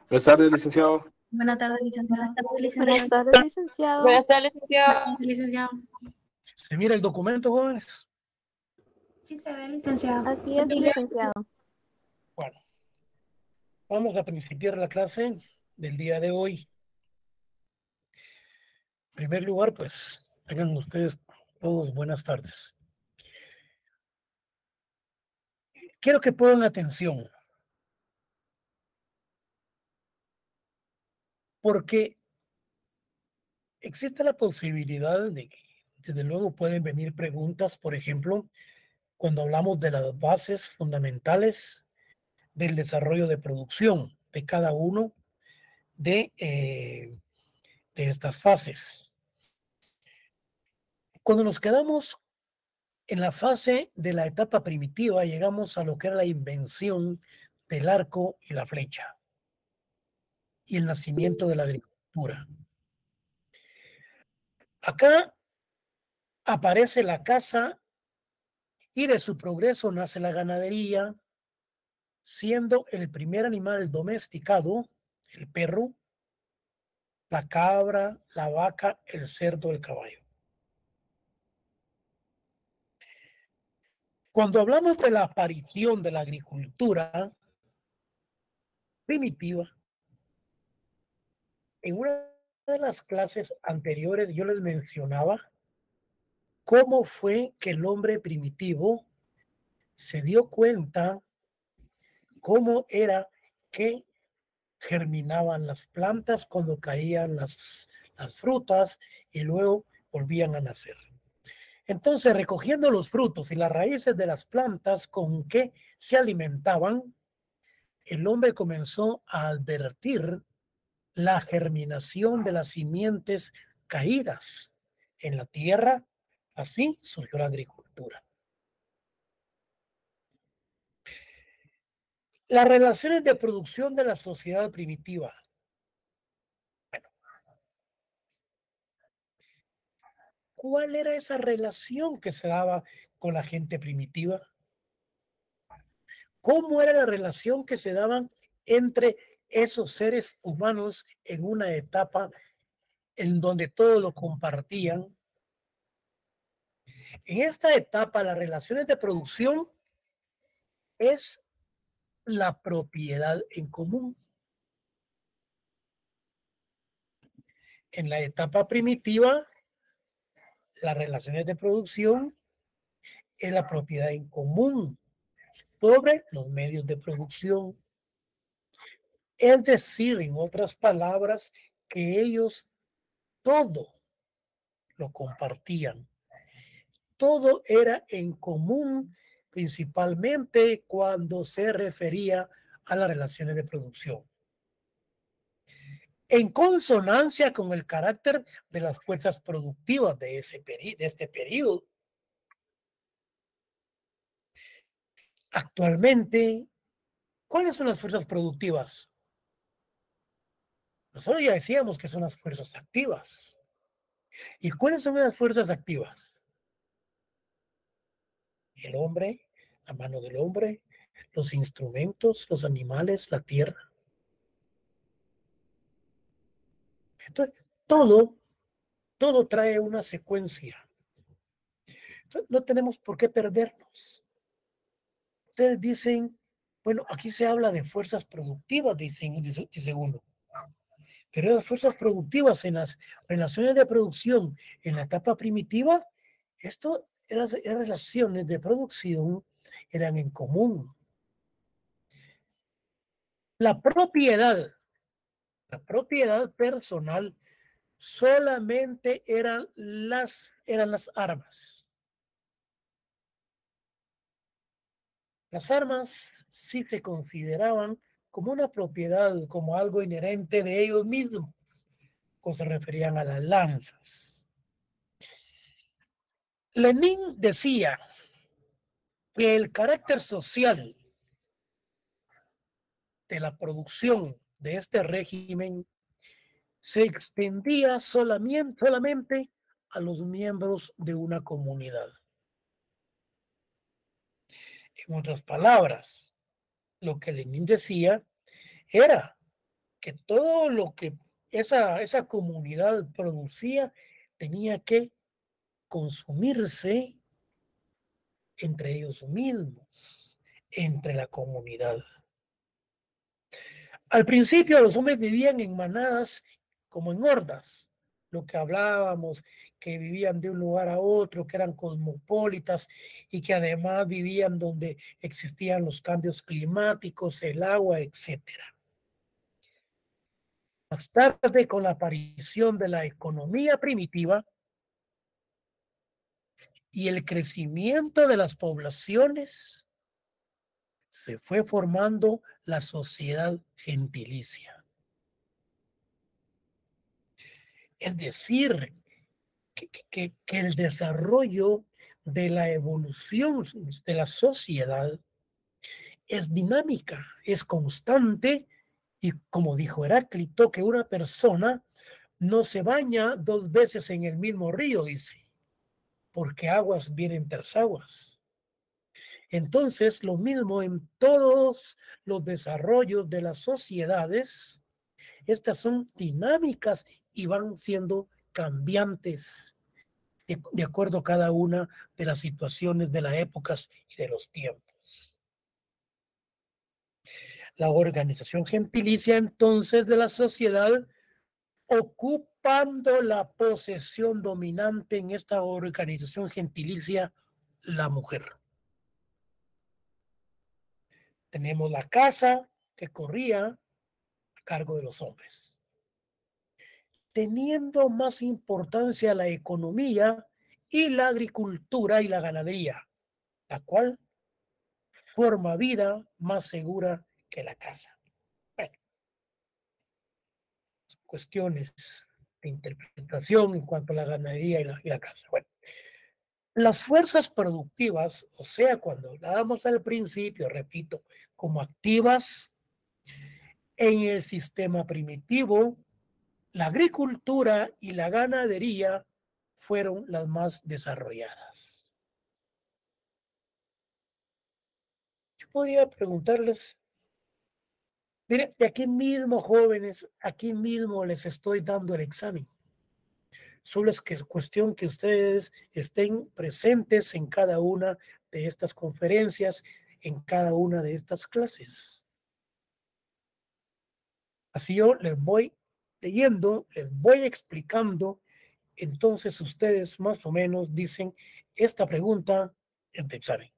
Buenas tardes, licenciado. Buenas tardes, licenciado. Buenas tardes, licenciado. Buenas tardes, licenciado. Sí, licenciado. ¿Se mira el documento, jóvenes? Sí se ve, licenciado. Así es, licenciado. Bueno, vamos a principiar la clase del día de hoy. En primer lugar, pues, tengan ustedes todos buenas tardes. Quiero que pongan atención, porque existe la posibilidad de que, desde luego, pueden venir preguntas, por ejemplo, cuando hablamos de las bases fundamentales del desarrollo de producción de cada uno de estas fases. Cuando nos quedamos en la fase de la etapa primitiva, llegamos a lo que era la invención del arco y la flecha y el nacimiento de la agricultura. Acá aparece la caza y de su progreso nace la ganadería, siendo el primer animal domesticado el perro, la cabra, la vaca, el cerdo, el caballo. Cuando hablamos de la aparición de la agricultura primitiva, en una de las clases anteriores yo les mencionaba cómo fue que el hombre primitivo se dio cuenta cómo era que germinaban las plantas cuando caían las frutas y luego volvían a nacer. Entonces, recogiendo los frutos y las raíces de las plantas con que se alimentaban, el hombre comenzó a advertir la germinación de las simientes caídas en la tierra. Así surgió la agricultura. Las relaciones de producción de la sociedad primitiva. Bueno, ¿cuál era esa relación que se daba con la gente primitiva? ¿Cómo era la relación que se daban entre esos seres humanos en una etapa en donde todo lo compartían? En esta etapa, las relaciones de producción es la propiedad en común. En la etapa primitiva, las relaciones de producción es la propiedad en común sobre los medios de producción. Es decir, en otras palabras, que ellos todo lo compartían. Todo era en común, principalmente cuando se refería a las relaciones de producción. En consonancia con el carácter de las fuerzas productivas de este periodo. Actualmente, ¿cuáles son las fuerzas productivas? Nosotros ya decíamos que son las fuerzas activas. ¿Y cuáles son las fuerzas activas? El hombre, la mano del hombre, los instrumentos, los animales, la tierra. Entonces, todo trae una secuencia. Entonces, no tenemos por qué perdernos. Ustedes dicen, bueno, aquí se habla de fuerzas productivas, dice uno. Pero las fuerzas productivas en las relaciones de producción en la etapa primitiva, esto eran relaciones de producción, eran en común. La propiedad personal solamente eran las armas. Las armas sí se consideraban como una propiedad, como algo inherente de ellos mismos, cuando se referían a las lanzas. Lenin decía que el carácter social de la producción de este régimen se extendía solamente a los miembros de una comunidad. En otras palabras, lo que Lenin decía era que todo lo que esa comunidad producía tenía que consumirse entre ellos mismos, entre la comunidad. Al principio los hombres vivían en manadas como en hordas, lo que hablábamos, que vivían de un lugar a otro, que eran cosmopolitas y que además vivían donde existían los cambios climáticos, el agua, etcétera. Más tarde, con la aparición de la economía primitiva y el crecimiento de las poblaciones, se fue formando la sociedad gentilicia. Es decir, que el desarrollo de la evolución de la sociedad es dinámica, es constante, y como dijo Heráclito, que una persona no se baña 2 veces en el mismo río, dice, porque aguas vienen tras aguas. Entonces, lo mismo en todos los desarrollos de las sociedades, estas son dinámicas y van siendo cambiantes de acuerdo a cada una de las situaciones de las épocas y de los tiempos. La organización gentilicia entonces de la sociedad, ocupando la posesión dominante en esta organización gentilicia, la mujer. Tenemos la casa que corría a cargo de los hombres. Teniendo más importancia la economía y la agricultura y la ganadería, la cual forma vida más segura que la casa. Bueno, cuestiones de interpretación en cuanto a la ganadería y la casa. Bueno, las fuerzas productivas, o sea, cuando hablábamos al principio, repito, como activas en el sistema primitivo, la agricultura y la ganadería fueron las más desarrolladas. Yo podría preguntarles, mire, de aquí mismo, jóvenes, aquí mismo les estoy dando el examen. Solo es que es cuestión que ustedes estén presentes en cada una de estas conferencias, en cada una de estas clases. Así yo les voy leyendo, les voy explicando, entonces ustedes más o menos dicen esta pregunta en tu examen.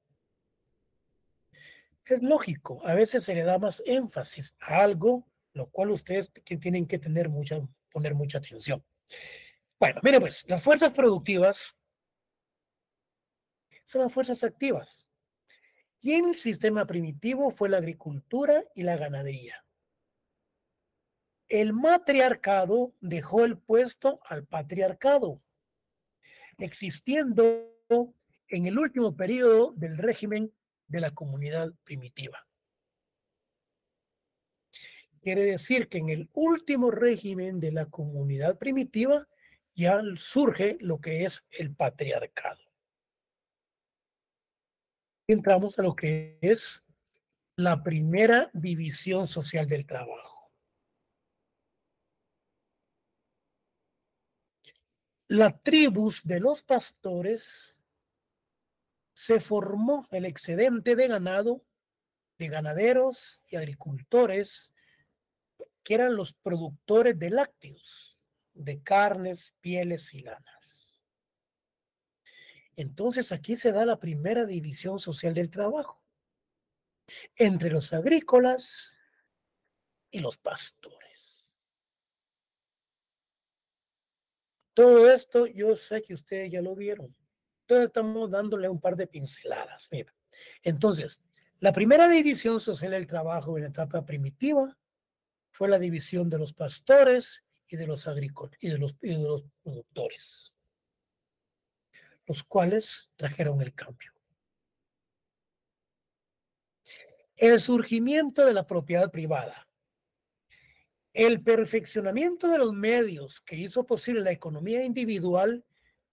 Es lógico, a veces se le da más énfasis a algo, lo cual ustedes tienen que poner mucha atención. Bueno, mire pues, las fuerzas productivas son las fuerzas activas. Y en el sistema primitivo fue la agricultura y la ganadería. El matriarcado dejó el puesto al patriarcado, existiendo en el último periodo del régimen de la comunidad primitiva. Quiere decir que en el último régimen de la comunidad primitiva ya surge lo que es el patriarcado. Entramos a lo que es la primera división social del trabajo. La tribus de los pastores se formó el excedente de ganado, de ganaderos y agricultores, que eran los productores de lácteos, de carnes, pieles y lanas. Entonces aquí se da la primera división social del trabajo entre los agrícolas y los pastores. Todo esto yo sé que ustedes ya lo vieron. Entonces estamos dándole un par de pinceladas. Mira. Entonces, la primera división social del trabajo en la etapa primitiva fue la división de los pastores y de los agrícolas y de los productores, los cuales trajeron el cambio. El surgimiento de la propiedad privada, el perfeccionamiento de los medios que hizo posible la economía individual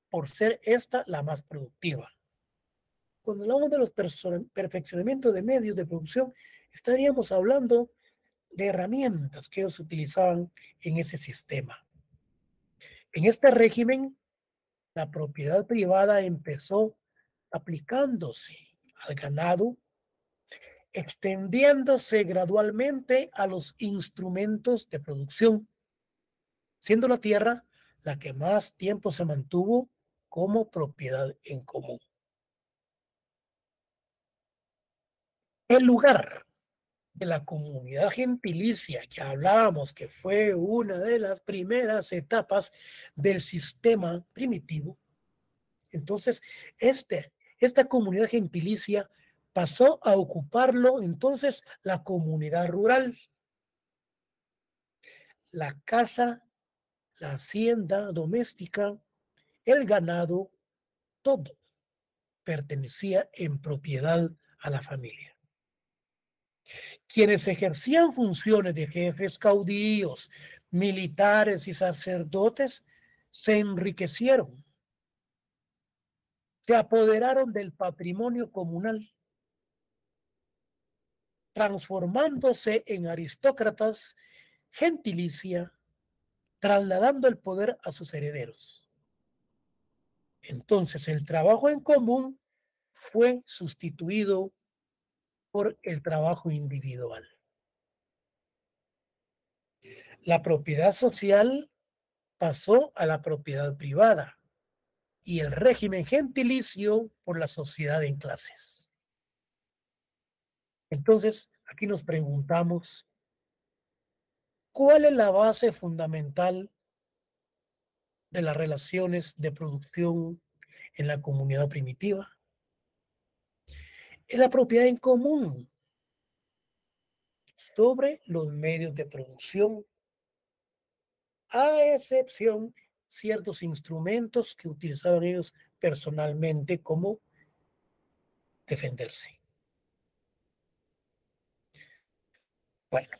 por ser esta la más productiva. Cuando hablamos de los perfeccionamientos de medios de producción, estaríamos hablando de herramientas que ellos utilizaban en ese sistema. En este régimen, la propiedad privada empezó aplicándose al ganado, extendiéndose gradualmente a los instrumentos de producción, siendo la tierra la que más tiempo se mantuvo como propiedad en común. El lugar de la comunidad gentilicia que hablábamos, que fue una de las primeras etapas del sistema primitivo, entonces esta comunidad gentilicia pasó a ocuparlo entonces la comunidad rural, la casa, la hacienda doméstica, el ganado, todo pertenecía en propiedad a la familia. Quienes ejercían funciones de jefes caudillos, militares y sacerdotes se enriquecieron, se apoderaron del patrimonio comunal, transformándose en aristócratas gentilicia, trasladando el poder a sus herederos. Entonces el trabajo en común fue sustituido por el trabajo individual. La propiedad social pasó a la propiedad privada y el régimen gentilicio por la sociedad en clases. Entonces, aquí nos preguntamos, ¿cuál es la base fundamental de las relaciones de producción en la comunidad primitiva? Es la propiedad en común sobre los medios de producción, a excepción ciertos instrumentos que utilizaban ellos personalmente como defenderse. Bueno,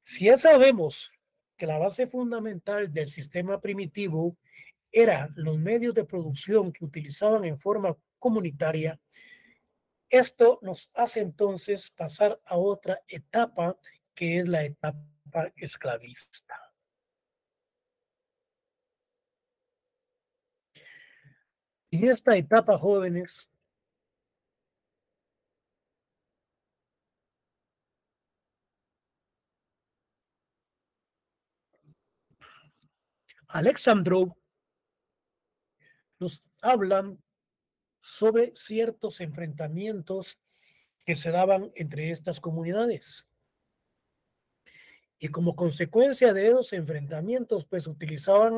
si ya sabemos que la base fundamental del sistema primitivo era los medios de producción que utilizaban en forma comunitaria, esto nos hace entonces pasar a otra etapa, que es la etapa esclavista. En esta etapa, jóvenes, Alexandrov nos hablan sobre ciertos enfrentamientos que se daban entre estas comunidades. Y como consecuencia de esos enfrentamientos, pues utilizaban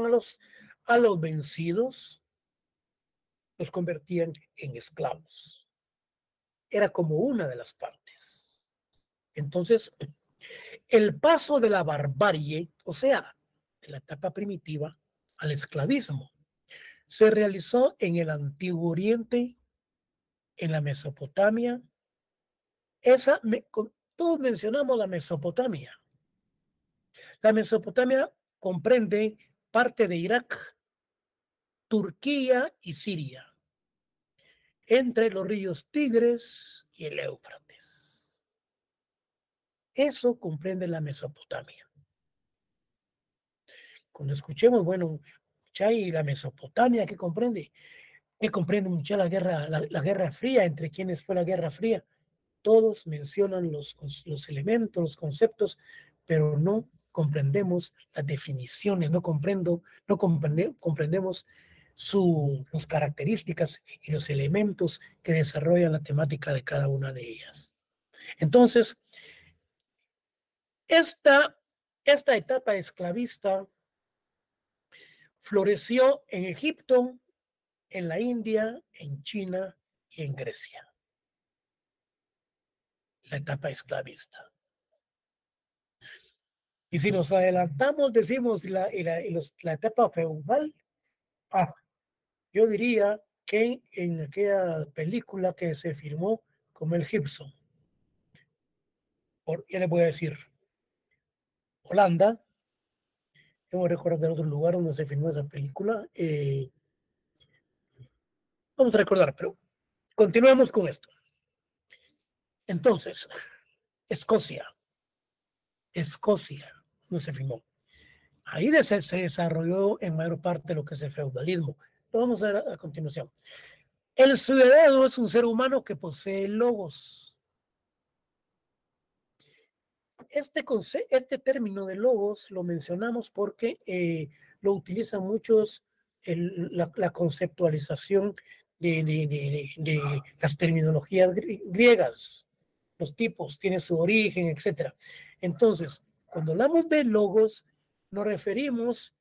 a los vencidos, los convertían en esclavos. Era como una de las partes. Entonces, el paso de la barbarie, o sea, de la etapa primitiva al esclavismo, se realizó en el Antiguo Oriente, en la Mesopotamia. Todos mencionamos la Mesopotamia. La Mesopotamia comprende parte de Irak, Turquía y Siria, entre los ríos Tigres y el Éufrates. Eso comprende la Mesopotamia. Cuando escuchemos, bueno, ¿y la Mesopotamia qué comprende? ¿Qué comprende mucha la Guerra Fría? ¿Entre quiénes fue la Guerra Fría? Todos mencionan los elementos, los conceptos, pero no comprendemos las definiciones, no comprendemos sus características y los elementos que desarrollan la temática de cada una de ellas. Entonces, esta etapa esclavista floreció en Egipto, en la India, en China y en Grecia. La etapa esclavista. Y si nos adelantamos, decimos la etapa feudal, yo diría que en aquella película que se filmó con Mel Gibson, ya les voy a decir, Holanda, yo me recuerdo de otro lugar donde se filmó esa película, vamos a recordar, pero continuemos con esto. Entonces, Escocia. Escocia, no se firmó. Ahí se desarrolló en mayor parte lo que es el feudalismo. Lo vamos a ver a continuación. El ciudadano es un ser humano que posee logos. Este término de logos lo mencionamos porque lo utilizan muchos la conceptualización de las terminologías griegas. Los tipos tienen su origen, etc. Entonces, cuando hablamos de logos, nos referimos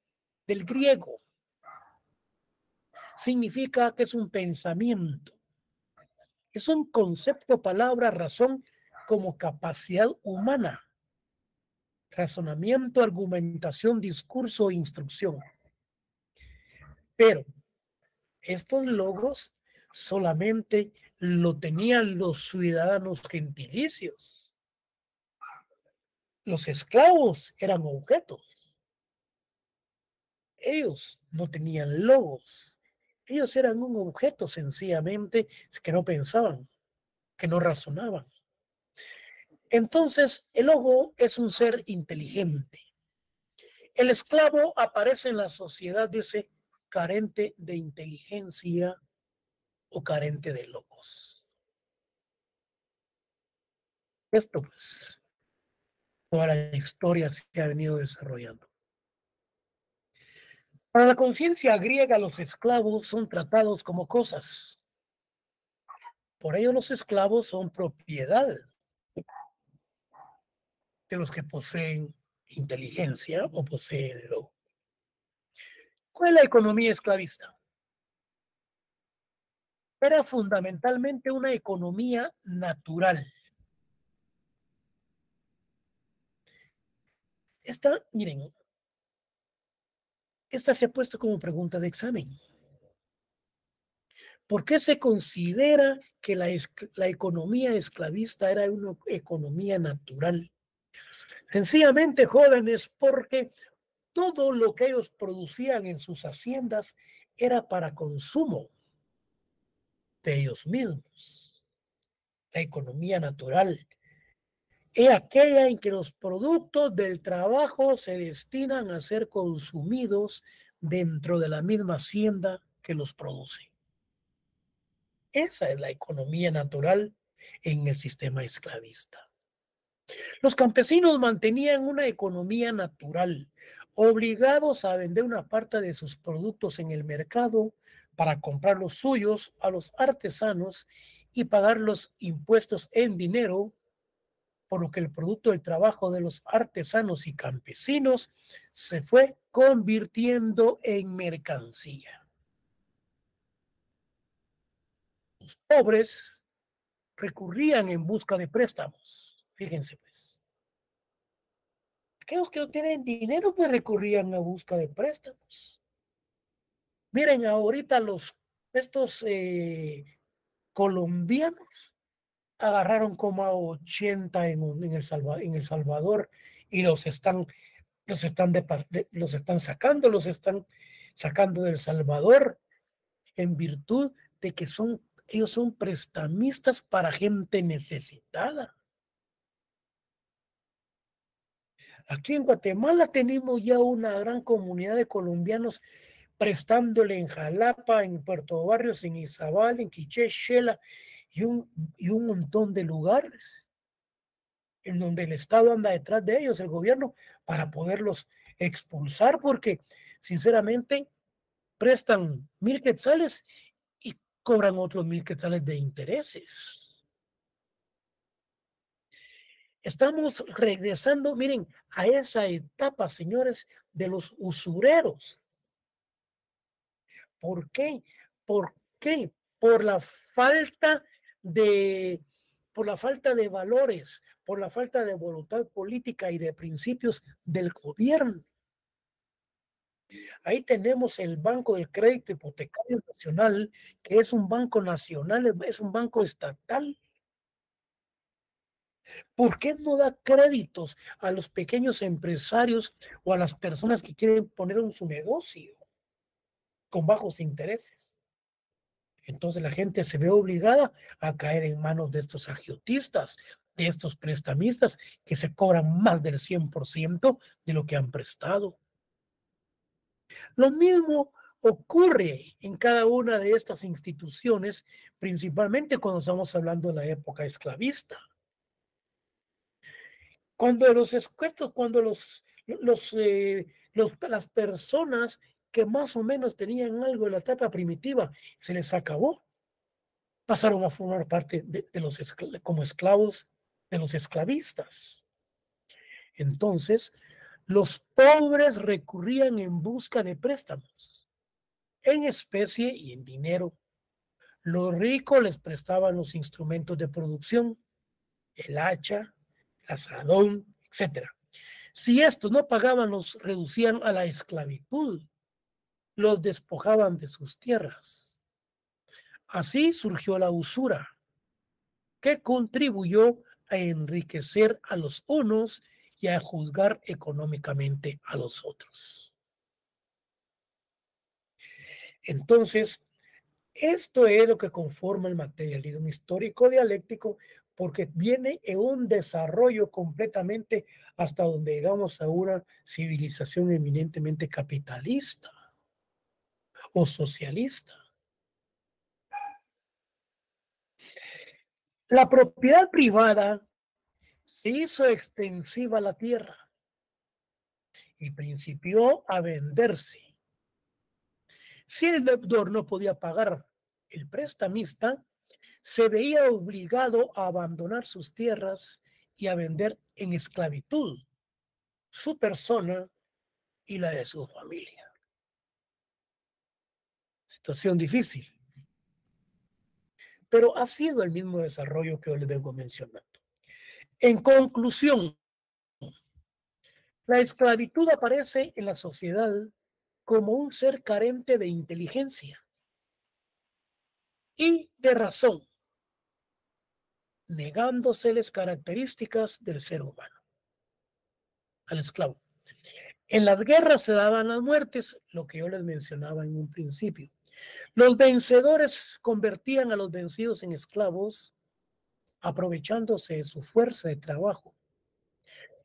del griego. Significa que es un pensamiento. Es un concepto, palabra, razón, como capacidad humana. Razonamiento, argumentación, discurso e instrucción. Pero estos logos solamente lo tenían los ciudadanos gentilicios. Los esclavos eran objetos. Ellos no tenían logos. Ellos eran un objeto sencillamente que no pensaban, que no razonaban. Entonces, el logo es un ser inteligente. El esclavo aparece en la sociedad, dice, carente de inteligencia o carente de logos. Esto, pues, toda la historia se ha venido desarrollando. Para la conciencia griega, los esclavos son tratados como cosas. Por ello, los esclavos son propiedad de los que poseen inteligencia o poseen logo. ¿Cuál es la economía esclavista? Era fundamentalmente una economía natural. Miren, esta se ha puesto como pregunta de examen. ¿Por qué se considera que la economía esclavista era una economía natural? Sencillamente, jóvenes, porque todo lo que ellos producían en sus haciendas era para consumo de ellos mismos. La economía natural es aquella en que los productos del trabajo se destinan a ser consumidos dentro de la misma hacienda que los produce. Esa es la economía natural en el sistema esclavista. Los campesinos mantenían una economía natural, obligados a vender una parte de sus productos en el mercado para comprar los suyos a los artesanos y pagar los impuestos en dinero, por lo que el producto del trabajo de los artesanos y campesinos se fue convirtiendo en mercancía. Los pobres recurrían en busca de préstamos. Fíjense, pues. Aquellos que no tienen dinero, pues recurrían a busca de préstamos. Miren, ahorita estos colombianos agarraron como a 80 en El Salvador y los están sacando del Salvador en virtud de que ellos son prestamistas para gente necesitada. Aquí en Guatemala tenemos ya una gran comunidad de colombianos prestándole en Jalapa, en Puerto Barrios, en Izabal, en Quiché, Xela y un montón de lugares en donde el Estado anda detrás de ellos, el gobierno, para poderlos expulsar, porque sinceramente prestan 1,000 quetzales y cobran otros 1,000 quetzales de intereses. Estamos regresando, miren, a esa etapa, señores, de los usureros. ¿Por qué? ¿Por qué? Por la falta de valores, por la falta de voluntad política y de principios del gobierno. Ahí tenemos el Banco del Crédito Hipotecario Nacional, que es un banco nacional, es un banco estatal. ¿Por qué no da créditos a los pequeños empresarios o a las personas que quieren poner en su negocio con bajos intereses? Entonces la gente se ve obligada a caer en manos de estos agiotistas, de estos prestamistas que se cobran más del 100% de lo que han prestado. Lo mismo ocurre en cada una de estas instituciones, principalmente cuando estamos hablando de la época esclavista. Cuando las personas que más o menos tenían algo en la etapa primitiva se les acabó, pasaron a formar parte como esclavos de los esclavistas. Entonces, los pobres recurrían en busca de préstamos, en especie y en dinero. Los ricos les prestaban los instrumentos de producción, el hacha, el asadón, etc. Si estos no pagaban, los reducían a la esclavitud, los despojaban de sus tierras. Así surgió la usura, que contribuyó a enriquecer a los unos y a juzgar económicamente a los otros. Entonces, esto es lo que conforma el materialismo histórico dialéctico, porque viene en un desarrollo completamente hasta donde llegamos a una civilización eminentemente capitalista o socialista. La propiedad privada se hizo extensiva a la tierra y principió a venderse. Si el deudor no podía pagar, el prestamista se veía obligado a abandonar sus tierras y a vender en esclavitud su persona y la de su familia. Situación difícil, pero ha sido el mismo desarrollo que yo les vengo mencionando. En conclusión, la esclavitud aparece en la sociedad como un ser carente de inteligencia y de razón, negándoseles características del ser humano al esclavo. En las guerras se daban las muertes, lo que yo les mencionaba en un principio. Los vencedores convertían a los vencidos en esclavos, aprovechándose de su fuerza de trabajo.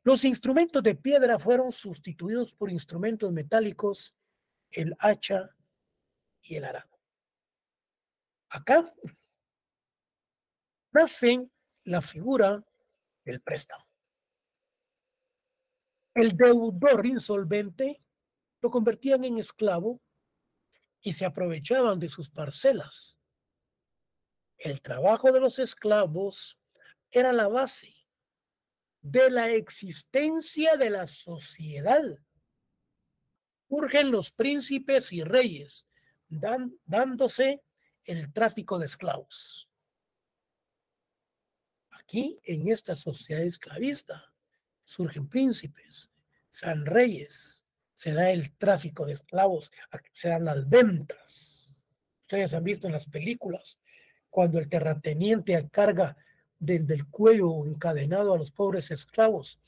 Los instrumentos de piedra fueron sustituidos por instrumentos metálicos, el hacha y el arado. Acá nace la figura del préstamo. El deudor insolvente lo convertían en esclavo y se aprovechaban de sus parcelas. El trabajo de los esclavos era la base de la existencia de la sociedad. Urgen los príncipes y reyes, dándose el tráfico de esclavos. Aquí, en esta sociedad esclavista, surgen príncipes, se dan reyes, se da el tráfico de esclavos, se dan las ventas. Ustedes han visto en las películas cuando el terrateniente carga del cuello encadenado a los pobres esclavos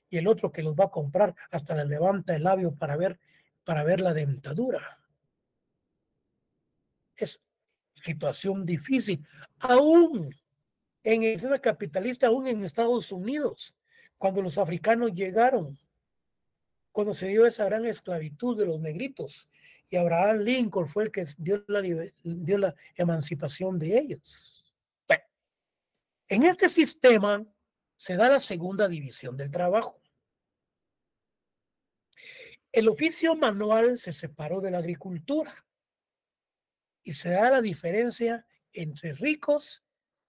y el otro que los va a comprar hasta le levanta el labio para ver la dentadura. Es situación difícil, aún en el sistema capitalista, aún en Estados Unidos, cuando los africanos llegaron, cuando se dio esa gran esclavitud de los negritos, y Abraham Lincoln fue el que dio la emancipación de ellos. Bueno, en este sistema se da la segunda división del trabajo. El oficio manual se separó de la agricultura y se da la diferencia entre ricos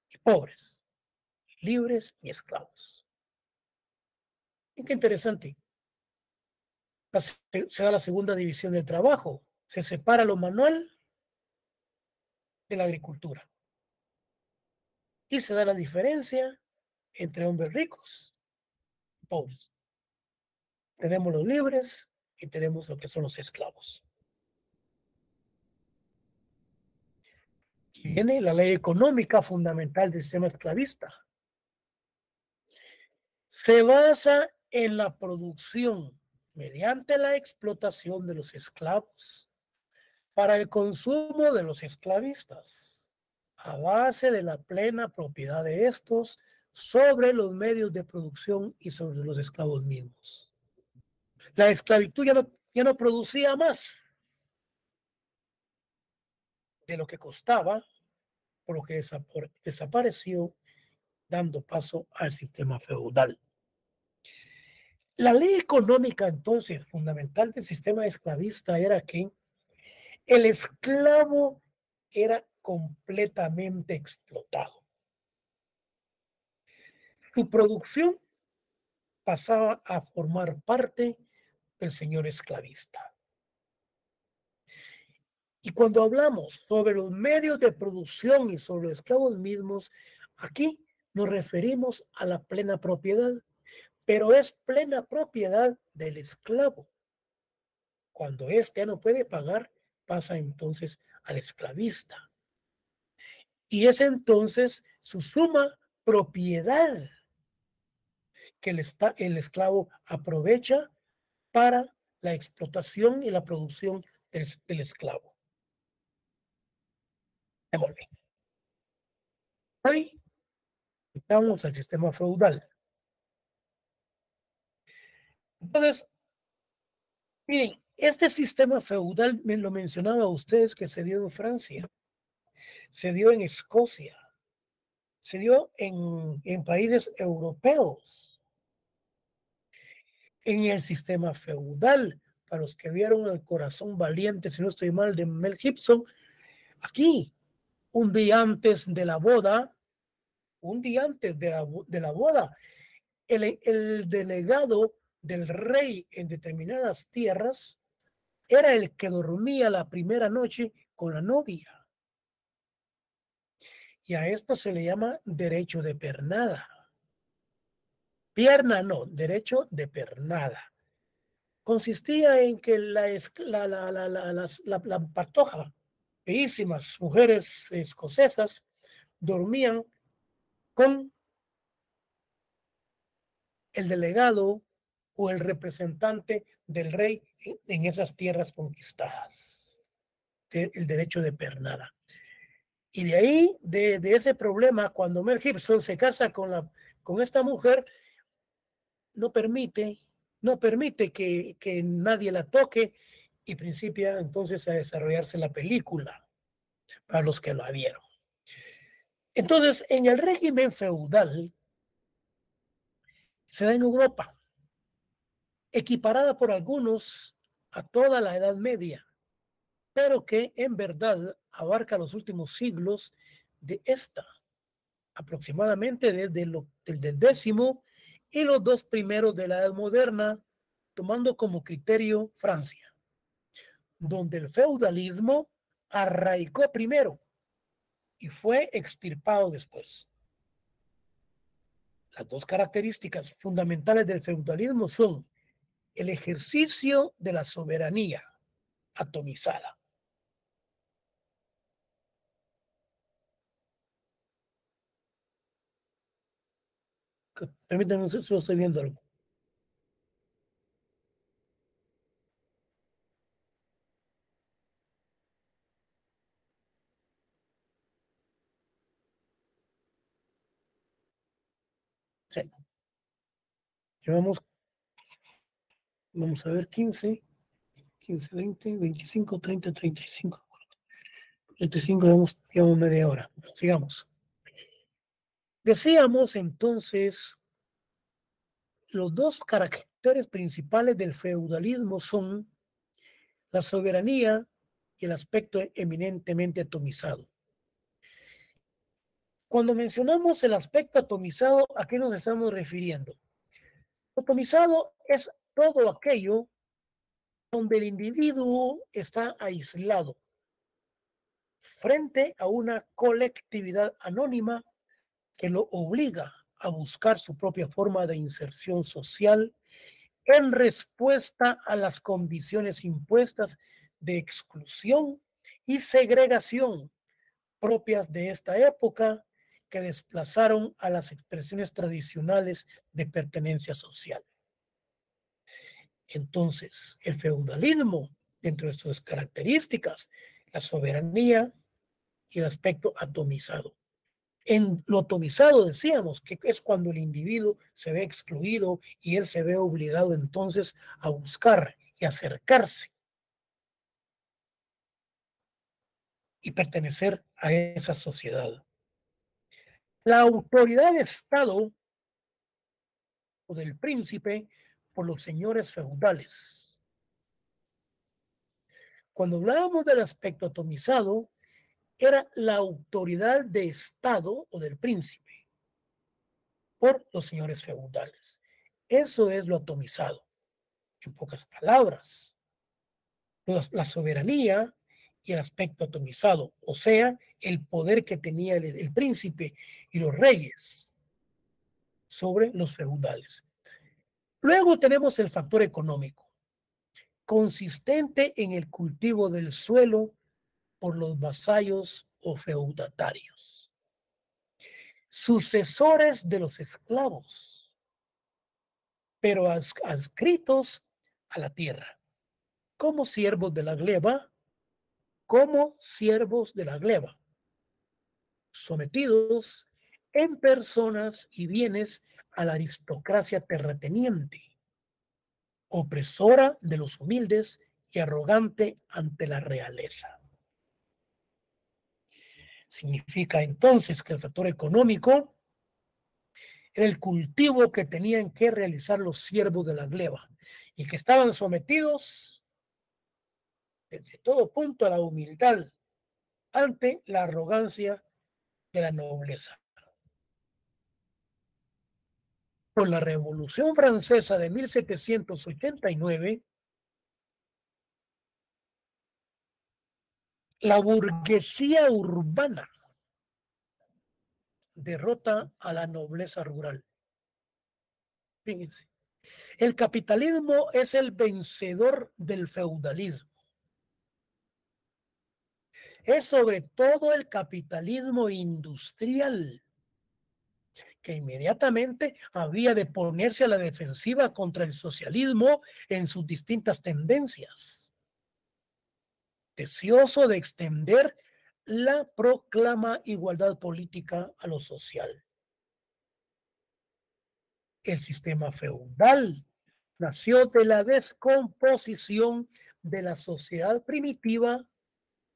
y pobres, libres y esclavos. Y qué interesante. Se da la segunda división del trabajo. Se separa lo manual de la agricultura. Y se da la diferencia entre hombres ricos y pobres. Tenemos los libres y tenemos lo que son los esclavos. Y viene la ley económica fundamental del sistema esclavista. Se basa en la producción mediante la explotación de los esclavos para el consumo de los esclavistas, a base de la plena propiedad de estos sobre los medios de producción y sobre los esclavos mismos. La esclavitud ya no producía más de lo que costaba, por lo que desapareció, dando paso al sistema feudal. La ley económica, entonces, fundamental del sistema esclavista era que el esclavo era completamente explotado. Su producción pasaba a formar parte del señor esclavista. Y cuando hablamos sobre los medios de producción y sobre los esclavos mismos, aquí nos referimos a la plena propiedad, pero es plena propiedad del esclavo. Cuando éste ya no puede pagar, pasa entonces al esclavista. Y es entonces su suma propiedad que el esclavo aprovecha para la explotación y la producción del esclavo. Hoy estamos al sistema feudal. Entonces, miren, este sistema feudal, me lo mencionaba a ustedes, que se dio en Francia, se dio en Escocia, se dio en países europeos, en el sistema feudal. Para los que vieron El corazón valiente, si no estoy mal, de Mel Gibson, aquí, un día antes de la boda, el delegado del rey en determinadas tierras era el que dormía la primera noche con la novia. Y a esto se le llama derecho de pernada. Pierna no, derecho de pernada. Consistía en que la patoja, bellísimas mujeres escocesas, dormían con el delegado o el representante del rey en esas tierras conquistadas. El derecho de pernada. Y de ahí, de ese problema, cuando Mel Gibson se casa con esta mujer, no permite que nadie la toque, y principia entonces a desarrollarse la película, para los que la vieron. Entonces, en el régimen feudal, se da en Europa, equiparada por algunos a toda la Edad Media, pero que en verdad abarca los últimos siglos de esta, aproximadamente desde el décimo y los 2 primeros de la Edad Moderna, tomando como criterio Francia, donde el feudalismo arraigó primero y fue extirpado después. Las 2 características fundamentales del feudalismo son el ejercicio de la soberanía atomizada. Permítanme, solo estoy viendo algo. Sí. Llevamos, vamos a ver, 15, 20, 25, 30, 35. 35, llevamos media hora. Sigamos. Decíamos entonces, los 2 caracteres principales del feudalismo son la soberanía y el aspecto eminentemente atomizado. Cuando mencionamos el aspecto atomizado, ¿a qué nos estamos refiriendo? Atomizado es todo aquello donde el individuo está aislado frente a una colectividad anónima que lo obliga a buscar su propia forma de inserción social en respuesta a las condiciones impuestas de exclusión y segregación propias de esta época, que desplazaron a las expresiones tradicionales de pertenencia social. Entonces, el feudalismo, dentro de sus características, la soberanía y el aspecto atomizado. En lo atomizado decíamos que es cuando el individuo se ve excluido y él se ve obligado entonces a buscar y acercarse y pertenecer a esa sociedad. La autoridad de Estado o del príncipe por los señores feudales. Cuando hablábamos del aspecto atomizado, era la autoridad de Estado o del príncipe por los señores feudales. Eso es lo atomizado, en pocas palabras. La soberanía y el aspecto atomizado, o sea, el poder que tenía el príncipe y los reyes sobre los feudales. Luego tenemos el factor económico, consistente en el cultivo del suelo por los vasallos o feudatarios, sucesores de los esclavos, pero adscritos a la tierra, como siervos de la gleba, sometidos en personas y bienes a la aristocracia terrateniente, opresora de los humildes y arrogante ante la realeza. Significa entonces que el factor económico era el cultivo que tenían que realizar los siervos de la gleba y que estaban sometidos desde todo punto a la humildad ante la arrogancia de la nobleza. Con la Revolución Francesa de 1789, la burguesía urbana derrota a la nobleza rural. Fíjense, el capitalismo es el vencedor del feudalismo. Es sobre todo el capitalismo industrial que inmediatamente había de ponerse a la defensiva contra el socialismo en sus distintas tendencias, deseoso de extender la proclama igualdad política a lo social. El sistema feudal nació de la descomposición de la sociedad primitiva,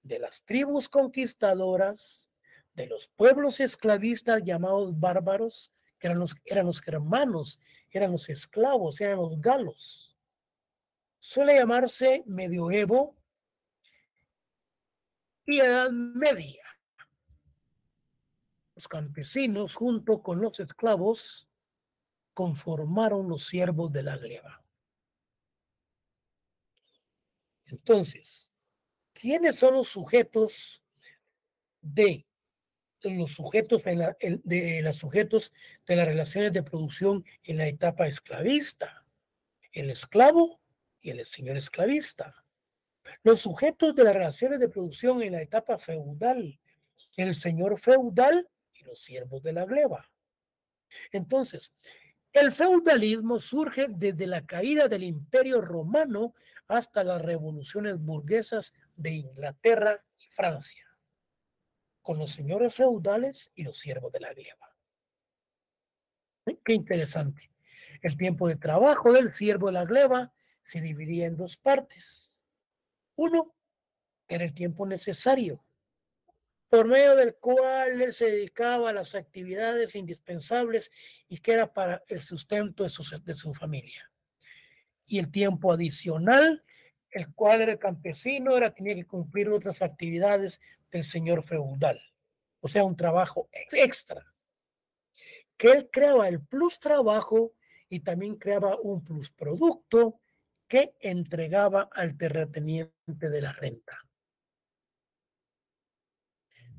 de las tribus conquistadoras, de los pueblos esclavistas llamados bárbaros, que eran los germanos, eran los esclavos, eran los galos. Suele llamarse medioevo y Edad Media. Los campesinos, junto con los esclavos, conformaron los siervos de la gleba. Entonces, ¿quiénes son los sujetos de los sujetos de las relaciones de producción en la etapa esclavista? El esclavo y el señor esclavista. Los sujetos de las relaciones de producción en la etapa feudal, el señor feudal y los siervos de la gleba. Entonces, el feudalismo surge desde la caída del Imperio Romano hasta las revoluciones burguesas de Inglaterra y Francia, con los señores feudales y los siervos de la gleba. Qué interesante. El tiempo de trabajo del siervo de la gleba se dividía en dos partes. Uno era el tiempo necesario, por medio del cual él se dedicaba a las actividades indispensables y que era para el sustento de su familia. Y el tiempo adicional, el cual era el campesino, tenía que cumplir otras actividades del señor feudal. O sea, un trabajo extra. Que él creaba el plus trabajo y también creaba un plus producto que entregaba al terrateniente de la renta.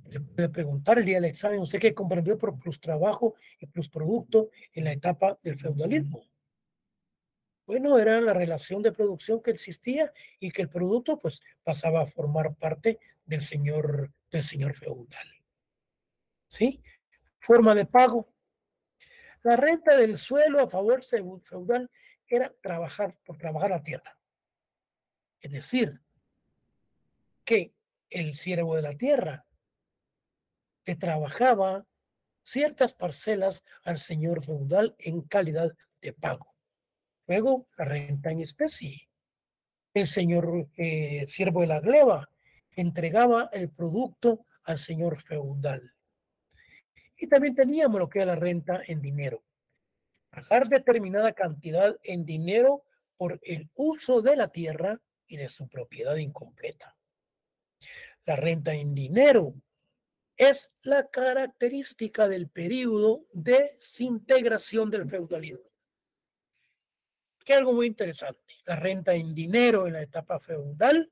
Le puede preguntar el día del examen, ¿usted qué comprendió por plus trabajo y plus producto en la etapa del feudalismo? Bueno, era la relación de producción que existía y que el producto pues pasaba a formar parte del señor feudal. ¿Sí? Forma de pago. La renta del suelo a favor feudal era trabajar la tierra. Es decir, que el siervo de la tierra te trabajaba ciertas parcelas al señor feudal en calidad de pago. Luego, la renta en especie. El señor siervo de la gleba entregaba el producto al señor feudal. Y también teníamos lo que era la renta en dinero. Pagar determinada cantidad en dinero por el uso de la tierra y de su propiedad incompleta. La renta en dinero es la característica del periodo de desintegración del feudalismo. Que algo muy interesante. La renta en dinero en la etapa feudal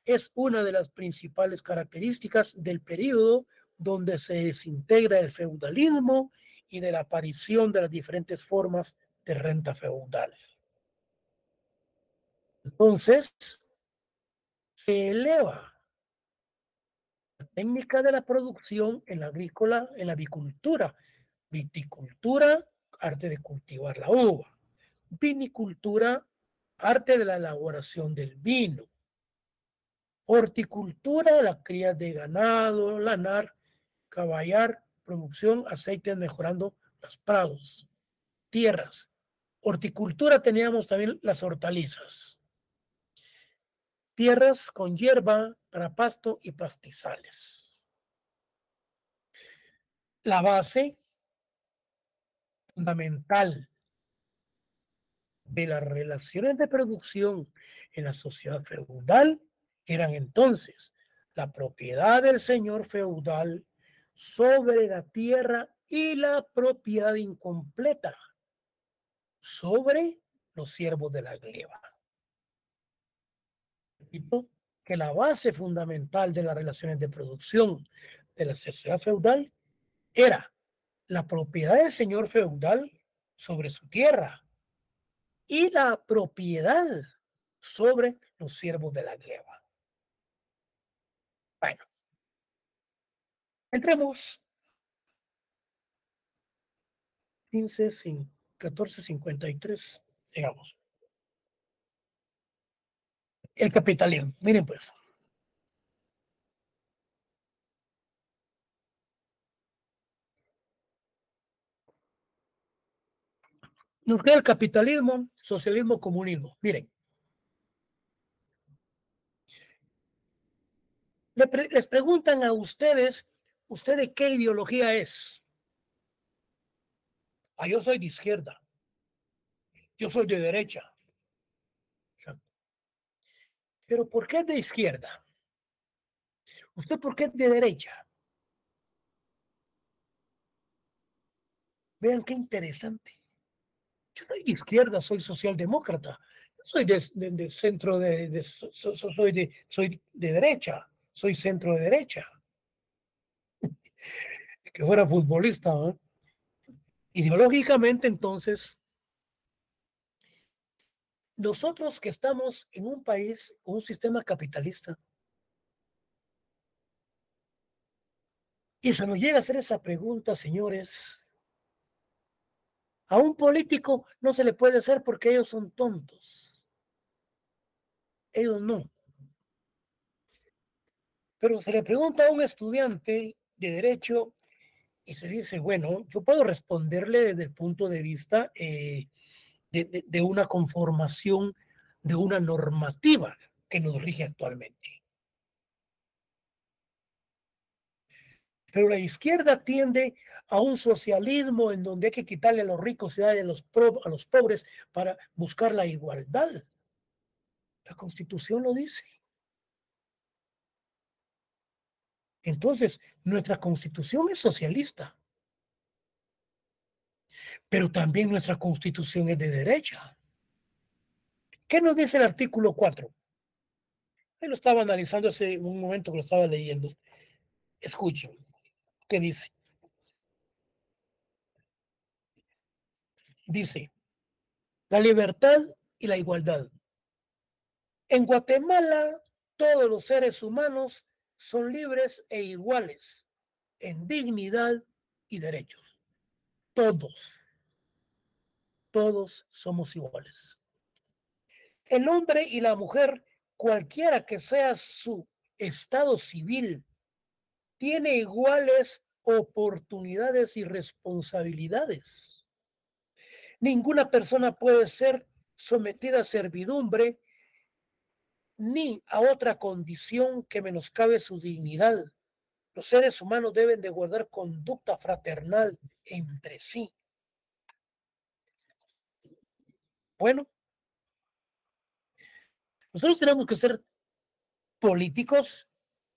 es una de las principales características del periodo donde se desintegra el feudalismo y de la aparición de las diferentes formas de renta feudal. Entonces, se eleva la técnica de la producción en la agrícola, en la avicultura, viticultura, arte de cultivar la uva, vinicultura, arte de la elaboración del vino, horticultura, la cría de ganado, lanar, caballar, producción, aceites mejorando los prados, tierras. Horticultura teníamos también las hortalizas, tierras con hierba para pasto y pastizales. La base fundamental de las relaciones de producción en la sociedad feudal eran entonces la propiedad del señor feudal sobre la tierra y la propiedad incompleta sobre los siervos de la gleba. Repito que la base fundamental de las relaciones de producción de la sociedad feudal era la propiedad del señor feudal sobre su tierra y la propiedad sobre los siervos de la gleba. Bueno, entremos 1453, digamos. El capitalismo. Miren pues. Nos queda el capitalismo, socialismo, comunismo. Miren. Les preguntan a ustedes, ¿usted de qué ideología es? Ah, yo soy de izquierda. Yo soy de derecha. Pero ¿por qué es de izquierda? ¿Usted por qué es de derecha? Vean qué interesante. Yo soy de izquierda, soy socialdemócrata. Soy de centro soy de derecha, soy centro de derecha. Que fuera futbolista, ¿eh? Ideológicamente, entonces, nosotros que estamos en un país, un sistema capitalista, y se nos llega a hacer esa pregunta, señores, a un político no se le puede hacer porque ellos son tontos. Ellos no. Pero se le pregunta a un estudiante de derecho y se dice, bueno, yo puedo responderle desde el punto de vista de una conformación, de una normativa que nos rige actualmente. Pero la izquierda tiende a un socialismo en donde hay que quitarle a los ricos y darle a los pobres para buscar la igualdad. La Constitución lo dice. Entonces, nuestra Constitución es socialista, pero también nuestra Constitución es de derecha. ¿Qué nos dice el artículo 4? Yo lo estaba analizando hace un momento que lo estaba leyendo. Escuchen, ¿qué dice? Dice, la libertad y la igualdad. En Guatemala, todos los seres humanos son libres e iguales en dignidad y derechos. Todos somos iguales. El hombre y la mujer, cualquiera que sea su estado civil, tiene iguales oportunidades y responsabilidades. Ninguna persona puede ser sometida a servidumbre ni a otra condición que menoscabe su dignidad. Los seres humanos deben de guardar conducta fraternal entre sí. Bueno, nosotros tenemos que ser políticos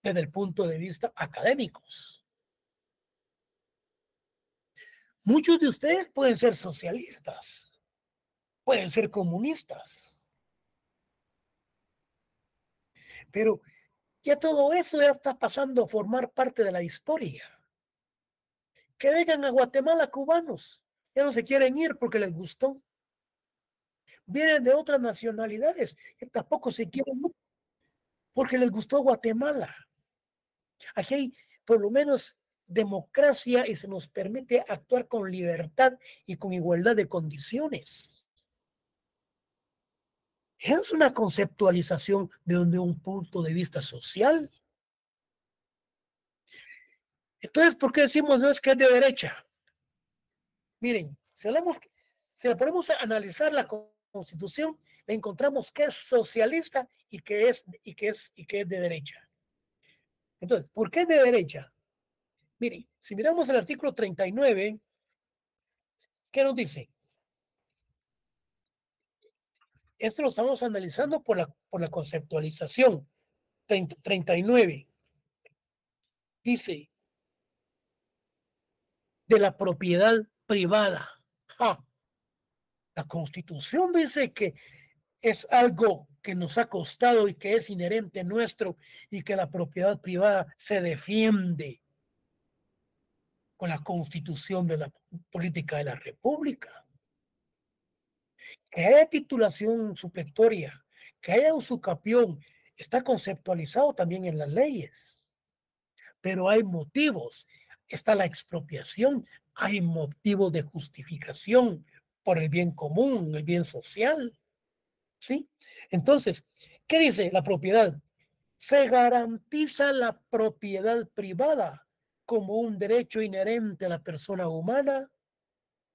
desde el punto de vista académicos. Muchos de ustedes pueden ser socialistas, pueden ser comunistas, pero ya todo eso ya está pasando a formar parte de la historia. Que vengan a Guatemala cubanos, ya no se quieren ir porque les gustó. Vienen de otras nacionalidades que tampoco se quieren ir porque les gustó Guatemala. Aquí hay por lo menos democracia y se nos permite actuar con libertad y con igualdad de condiciones. Es una conceptualización de un punto de vista social. Entonces, ¿por qué decimos no es que es de derecha? Miren, si le ponemos a analizar la Constitución, le encontramos que es socialista y que es de derecha. Entonces, ¿por qué es de derecha? Miren, si miramos el artículo 39, ¿qué nos dice? Esto lo estamos analizando por la conceptualización. 39 dice de la propiedad privada. ¡Ja! La Constitución dice que es algo que nos ha costado y que es inherente nuestro y que la propiedad privada se defiende con la Constitución de la política de la República. Que haya titulación supletoria, que haya usucapión, está conceptualizado también en las leyes. Pero hay motivos. Está la expropiación, hay motivos de justificación por el bien común, el bien social. ¿Sí? Entonces, ¿qué dice la propiedad? Se garantiza la propiedad privada como un derecho inherente a la persona humana.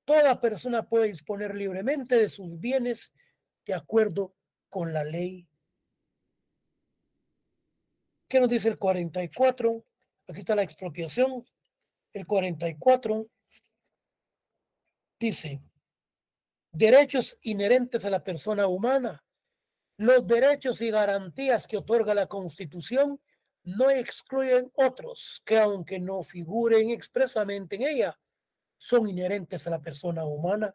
Toda persona puede disponer libremente de sus bienes de acuerdo con la ley. ¿Qué nos dice el 44? Aquí está la expropiación. El 44 dice, derechos inherentes a la persona humana. Los derechos y garantías que otorga la Constitución no excluyen otros que, aunque no figuren expresamente en ella, son inherentes a la persona humana.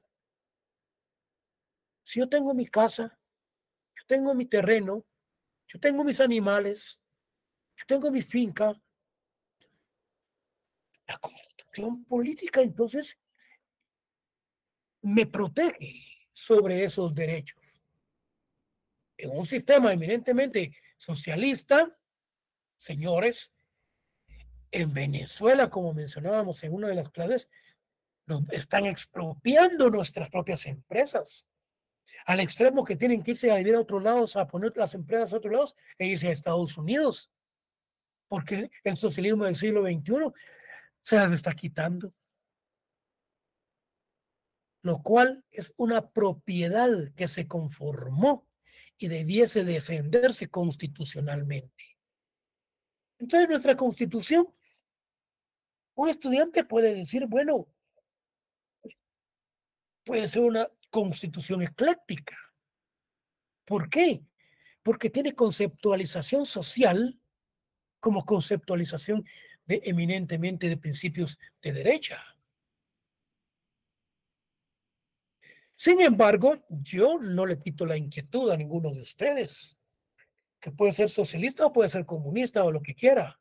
Si yo tengo mi casa, yo tengo mi terreno, yo tengo mis animales, yo tengo mi finca, la Constitución política entonces me protege sobre esos derechos. En un sistema eminentemente socialista, señores, en Venezuela, como mencionábamos en una de las clases, nos están expropiando nuestras propias empresas, al extremo que tienen que irse a vivir a otros lados, a poner las empresas a otros lados e irse a Estados Unidos, porque el socialismo del siglo XXI se las está quitando, lo cual es una propiedad que se conformó y debiese defenderse constitucionalmente. Entonces, nuestra Constitución, un estudiante puede decir, bueno, puede ser una Constitución ecléctica. ¿Por qué? Porque tiene conceptualización social como conceptualización eminentemente de principios de derecha. Sin embargo, yo no le quito la inquietud a ninguno de ustedes, que puede ser socialista o puede ser comunista o lo que quiera.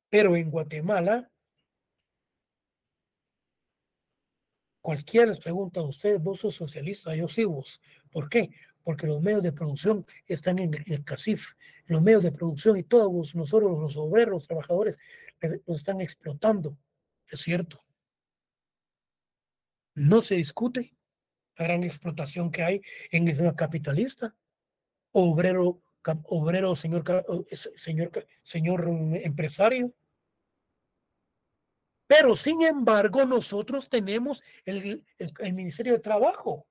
Pero en Guatemala, cualquiera les pregunta a ustedes, ¿vos sos socialista? Yo sí, vos. ¿Por qué? Porque los medios de producción están en el CACIF. Los medios de producción y todos nosotros, los obreros, los trabajadores, nos están explotando. Es cierto. No se discute la gran explotación que hay en el sistema capitalista. Obrero, señor empresario. Pero sin embargo, nosotros tenemos el Ministerio de Trabajo,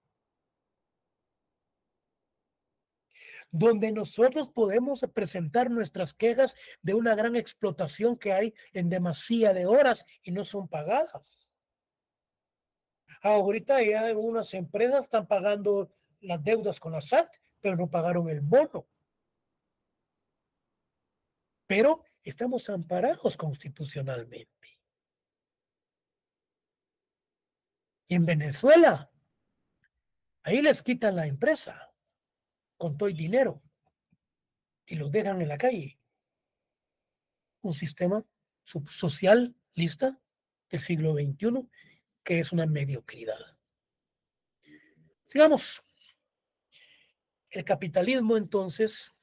donde nosotros podemos presentar nuestras quejas de una gran explotación que hay en demasía de horas y no son pagadas. Ahorita ya unas empresas están pagando las deudas con la SAT, pero no pagaron el bono. Pero estamos amparados constitucionalmente. Y en Venezuela, ahí les quitan la empresa con todo el dinero y los dejan en la calle. Un sistema socialista del siglo XXI que es una mediocridad. Sigamos. El capitalismo, entonces,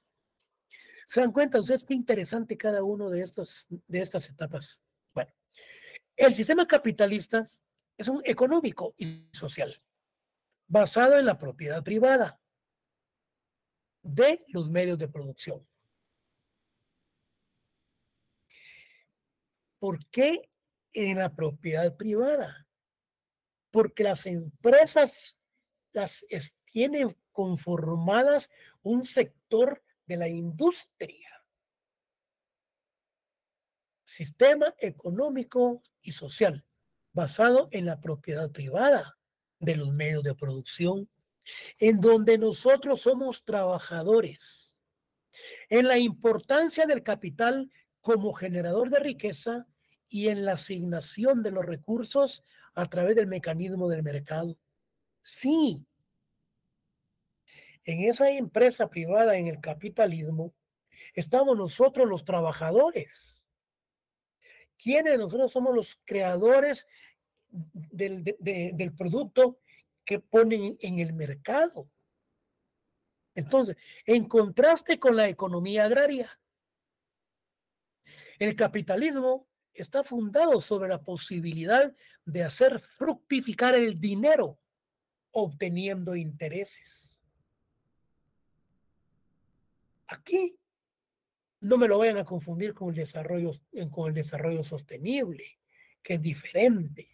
¿se dan cuenta ustedes qué interesante cada uno de estas etapas? Bueno, el sistema capitalista es un económico y social, basado en la propiedad privada de los medios de producción. ¿Por qué en la propiedad privada? Porque las empresas tienen conformadas un sector de la industria, sistema económico y social, basado en la propiedad privada de los medios de producción, en donde nosotros somos trabajadores, en la importancia del capital como generador de riqueza y en la asignación de los recursos a través del mecanismo del mercado. Sí, en esa empresa privada, en el capitalismo, estamos nosotros los trabajadores. ¿Quiénes? Nosotros somos los creadores del producto que ponen en el mercado. Entonces, en contraste con la economía agraria, el capitalismo está fundado sobre la posibilidad de hacer fructificar el dinero obteniendo intereses. Aquí no me lo vayan a confundir con el desarrollo sostenible, que es diferente.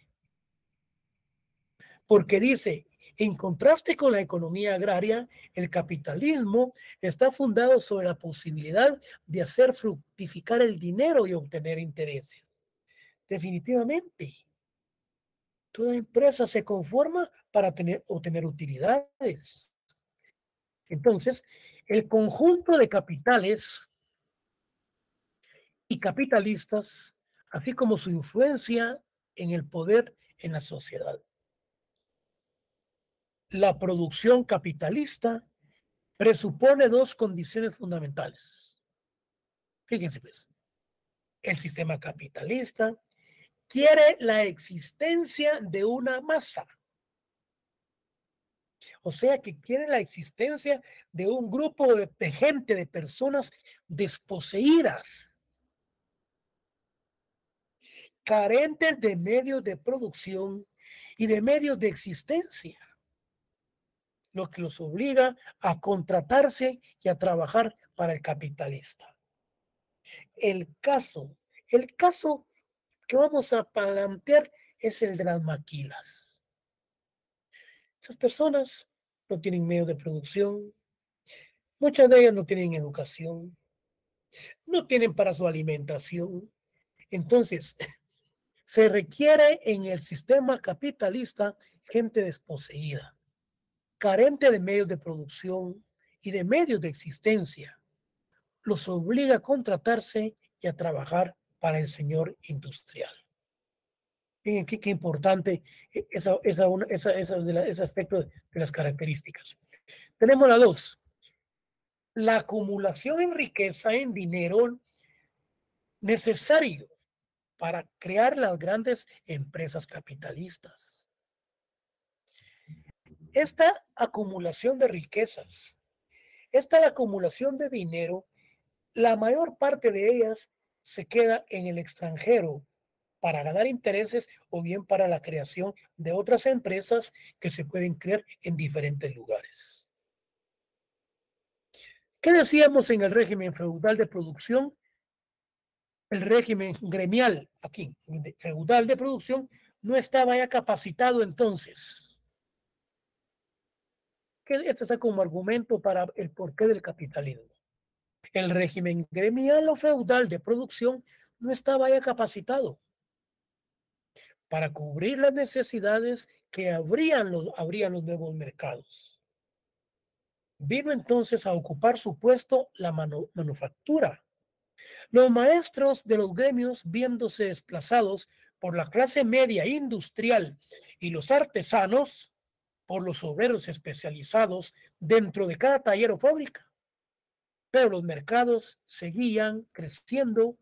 Porque dice, en contraste con la economía agraria, el capitalismo está fundado sobre la posibilidad de hacer fructificar el dinero y obtener intereses. Definitivamente, toda empresa se conforma para obtener utilidades. Entonces, el conjunto de capitales y capitalistas, así como su influencia en el poder en la sociedad. La producción capitalista presupone dos condiciones fundamentales. Fíjense pues, el sistema capitalista quiere la existencia de una masa. O sea que quiere la existencia de un grupo de gente, de personas desposeídas, carentes de medios de producción y de medios de existencia, lo que los obliga a contratarse y a trabajar para el capitalista. El caso que vamos a plantear es el de las maquilas. Esas personas no tienen medios de producción, muchas de ellas no tienen educación, no tienen para su alimentación. Entonces, se requiere en el sistema capitalista gente desposeída, carente de medios de producción y de medios de existencia. Los obliga a contratarse y a trabajar para el señor industrial. Miren qué importante ese aspecto de las características. Tenemos la dos. La acumulación en riqueza, en dinero necesario para crear las grandes empresas capitalistas. Esta acumulación de riquezas, esta acumulación de dinero, la mayor parte de ellas se queda en el extranjero para ganar intereses o bien para la creación de otras empresas que se pueden crear en diferentes lugares. ¿Qué decíamos en el régimen feudal de producción? el régimen gremial aquí, feudal de producción, no estaba ya capacitado entonces. Que esto está como argumento para el porqué del capitalismo. El régimen gremial o feudal de producción no estaba ya capacitado para cubrir las necesidades que abrían los nuevos mercados. Vino entonces a ocupar su puesto la manufactura. Los maestros de los gremios, viéndose desplazados por la clase media industrial y los artesanos, por los obreros especializados dentro de cada taller o fábrica. Pero los mercados seguían creciendo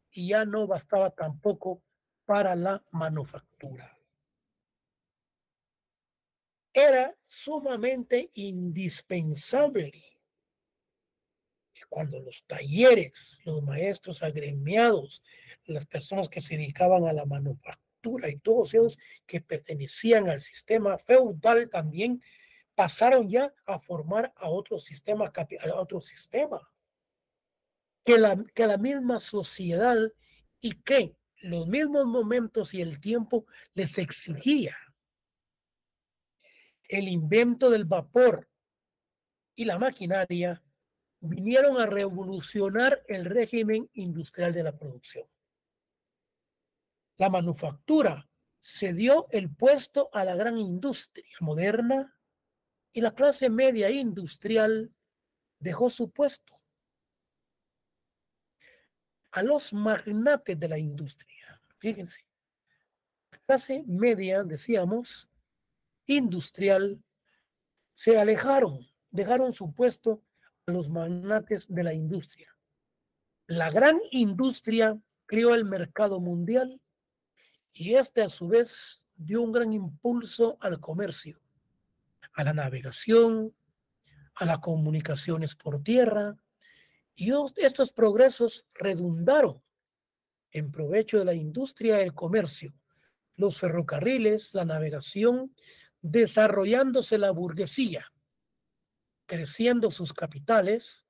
y ya no bastaba tampoco para la manufactura. Era sumamente indispensable que cuando los talleres, los maestros agremiados, las personas que se dedicaban a la manufactura y todos ellos que pertenecían al sistema feudal también pasaron ya a formar a otro sistema, que la misma sociedad y que los mismos momentos y el tiempo les exigía. El invento del vapor y la maquinaria vinieron a revolucionar el régimen industrial de la producción. La manufactura cedió el puesto a la gran industria moderna y la clase media industrial dejó su puesto a los magnates de la industria. Fíjense, la clase media, decíamos, industrial, se alejaron, dejaron su puesto a los magnates de la industria. La gran industria creó el mercado mundial y este a su vez dio un gran impulso al comercio, a la navegación, a las comunicaciones por tierra, y estos progresos redundaron en provecho de la industria del comercio, los ferrocarriles, la navegación, desarrollándose la burguesía, creciendo sus capitales,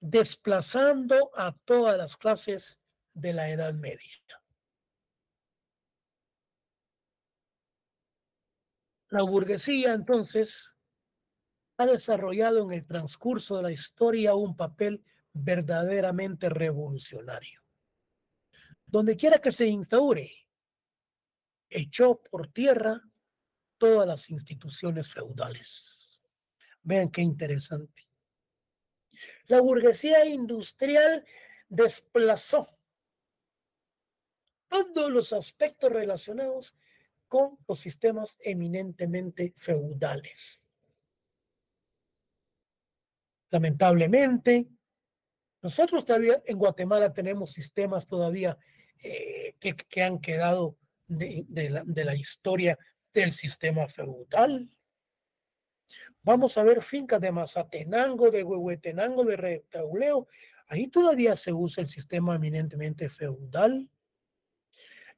desplazando a todas las clases de la Edad Media. La burguesía, entonces, ha desarrollado en el transcurso de la historia un papel verdaderamente revolucionario. Donde quiera que se instaure, echó por tierra todas las instituciones feudales. Vean qué interesante. La burguesía industrial desplazó todos los aspectos relacionados con los sistemas eminentemente feudales. Lamentablemente, nosotros todavía en Guatemala tenemos sistemas todavía que han quedado de la historia del sistema feudal. Vamos a ver fincas de Mazatenango, de Huehuetenango, de Retauleo. Ahí todavía se usa el sistema eminentemente feudal.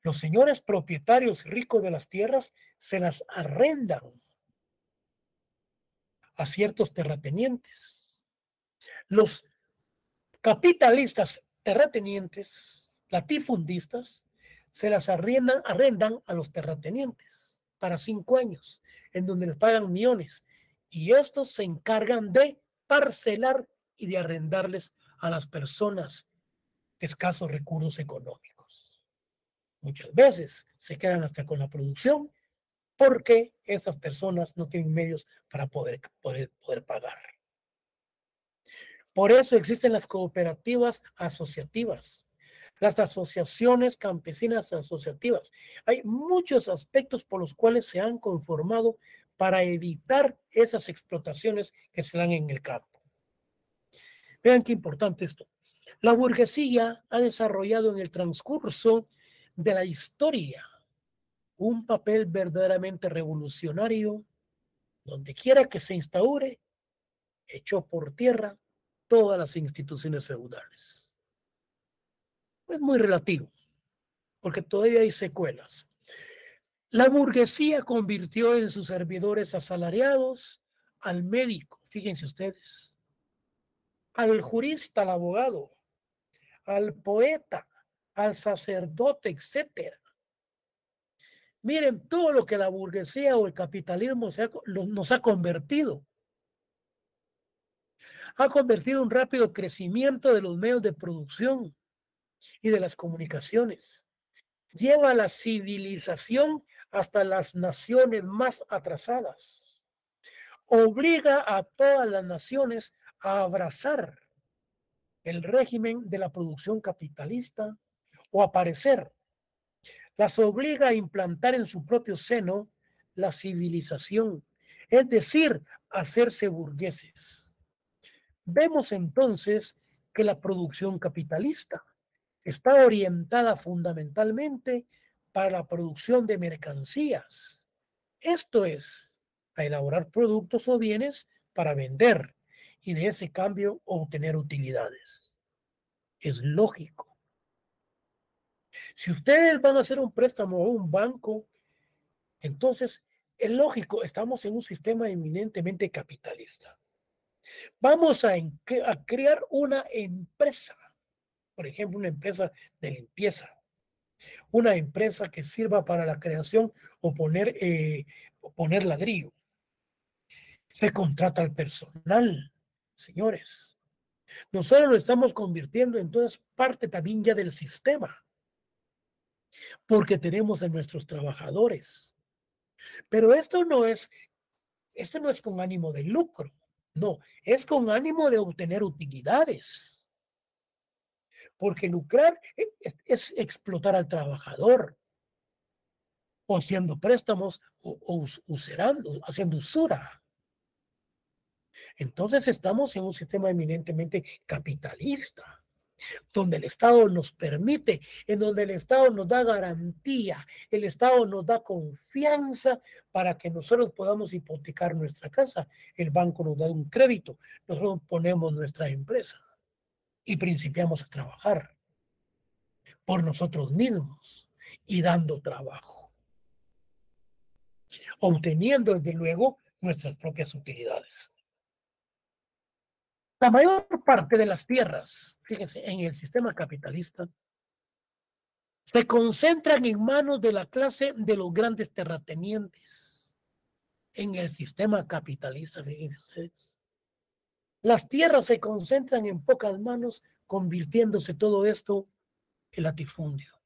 Los señores propietarios ricos de las tierras se las arrendan a ciertos terratenientes. Los capitalistas terratenientes, latifundistas, se las arrendan a los terratenientes para 5 años, en donde les pagan millones. Y estos se encargan de parcelar y de arrendarles a las personas de escasos recursos económicos. Muchas veces se quedan hasta con la producción porque esas personas no tienen medios para poder pagar. Por eso existen las cooperativas asociativas, las asociaciones campesinas asociativas. Hay muchos aspectos por los cuales se han conformado para evitar esas explotaciones que se dan en el campo. Vean qué importante esto. La burguesía ha desarrollado en el transcurso de la historia un papel verdaderamente revolucionario, donde quiera que se instaure, echó por tierra todas las instituciones feudales. Es muy relativo, porque todavía hay secuelas. La burguesía convirtió en sus servidores asalariados al médico, fíjense ustedes, al jurista, al abogado, al poeta, al sacerdote, etcétera. Miren todo lo que la burguesía o el capitalismo nos ha convertido. Ha convertido un rápido crecimiento de los medios de producción y de las comunicaciones. Lleva la civilización hasta las naciones más atrasadas. Obliga a todas las naciones a abrazar el régimen de la producción capitalista o a parecer. Las obliga a implantar en su propio seno la civilización, es decir, a hacerse burgueses. Vemos entonces que la producción capitalista está orientada fundamentalmente para la producción de mercancías. Esto es, a elaborar productos o bienes para vender y de ese cambio obtener utilidades. Es lógico. Si ustedes van a hacer un préstamo a un banco, entonces es lógico, estamos en un sistema eminentemente capitalista. Vamos a crear una empresa, por ejemplo, una empresa de limpieza, una empresa que sirva para la creación o poner ladrillo. Se contrata al personal, señores. Nosotros lo estamos convirtiendo entonces parte también ya del sistema, porque tenemos a nuestros trabajadores. Pero esto no es con ánimo de lucro, no, es con ánimo de obtener utilidades. Porque lucrar es explotar al trabajador, o haciendo préstamos, o usurando, haciendo usura. Entonces estamos en un sistema eminentemente capitalista, donde el Estado nos permite, en donde el Estado nos da garantía, el Estado nos da confianza para que nosotros podamos hipotecar nuestra casa, el banco nos da un crédito, nosotros ponemos nuestra empresa y principiamos a trabajar por nosotros mismos y dando trabajo, obteniendo desde luego nuestras propias utilidades. La mayor parte de las tierras, fíjense, en el sistema capitalista, se concentran en manos de la clase de los grandes terratenientes. En el sistema capitalista, fíjense ustedes. Las tierras se concentran en pocas manos, convirtiéndose todo esto en latifundio.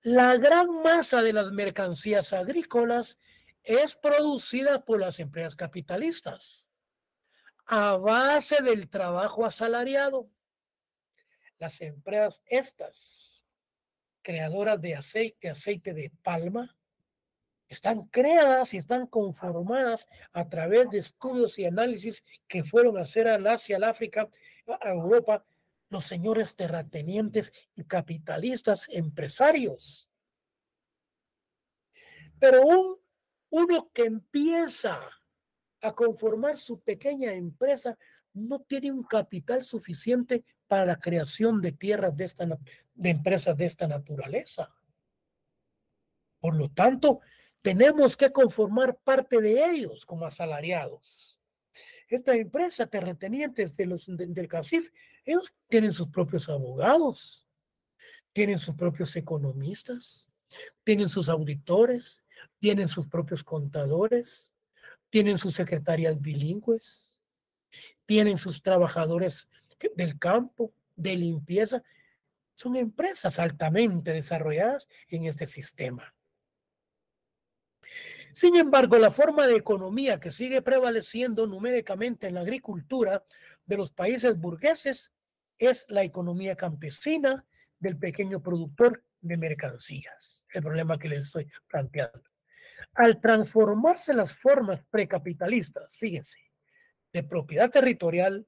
La gran masa de las mercancías agrícolas es producida por las empresas capitalistas a base del trabajo asalariado. Las empresas estas, creadoras de aceite de palma, están creadas y están conformadas a través de estudios y análisis que fueron a hacer al Asia, al África, a Europa, los señores terratenientes y capitalistas empresarios. Pero uno que empieza a conformar su pequeña empresa no tiene un capital suficiente para la creación de tierras de empresas de esta naturaleza. Por lo tanto, tenemos que conformar parte de ellos como asalariados. Esta empresa, terratenientes del CACIF, ellos tienen sus propios abogados, tienen sus propios economistas, tienen sus auditores, tienen sus propios contadores, tienen sus secretarias bilingües, tienen sus trabajadores del campo, de limpieza. Son empresas altamente desarrolladas en este sistema. Sin embargo, la forma de economía que sigue prevaleciendo numéricamente en la agricultura de los países burgueses es la economía campesina del pequeño productor de mercancías. El problema que les estoy planteando. Al transformarse las formas precapitalistas, fíjense, de propiedad territorial,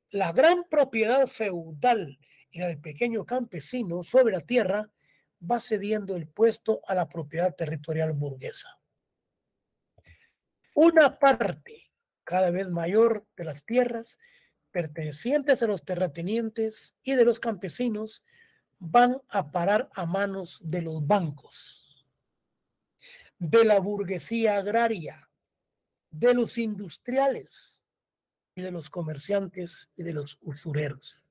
la gran propiedad feudal y la del pequeño campesino sobre la tierra va cediendo el puesto a la propiedad territorial burguesa. Una parte cada vez mayor de las tierras pertenecientes a los terratenientes y de los campesinos van a parar a manos de los bancos, de la burguesía agraria, de los industriales y de los comerciantes y de los usureros.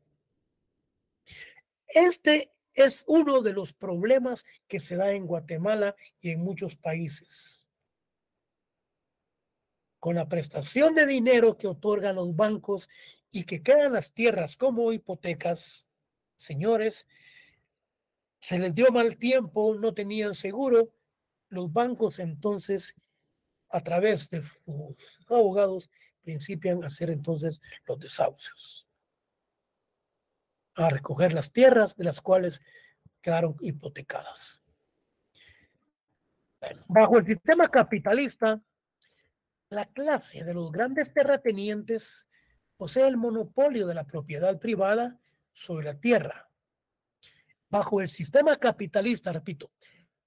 Este Es uno de los problemas que se da en Guatemala y en muchos países. Con la prestación de dinero que otorgan los bancos y que quedan las tierras como hipotecas, señores, se les dio mal tiempo, no tenían seguro, los bancos entonces, a través de sus abogados, principian a hacer entonces los desahucios, a recoger las tierras de las cuales quedaron hipotecadas. Bajo el sistema capitalista, la clase de los grandes terratenientes posee el monopolio de la propiedad privada sobre la tierra. Bajo el sistema capitalista, repito,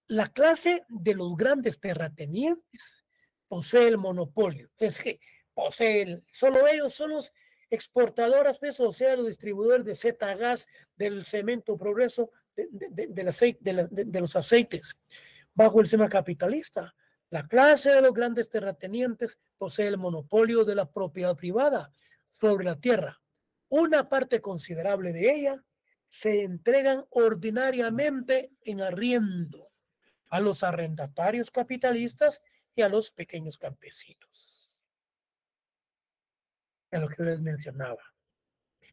la clase de los grandes terratenientes posee el monopolio. Es que poseen, solo ellos son los exportadores, o sea, los distribuidores de Z-Gas, del cemento Progreso, del aceite, de los aceites. Bajo el sistema capitalista, la clase de los grandes terratenientes posee el monopolio de la propiedad privada sobre la tierra. Una parte considerable de ella se entregan ordinariamente en arriendo a los arrendatarios capitalistas y a los pequeños campesinos. Es lo que les mencionaba.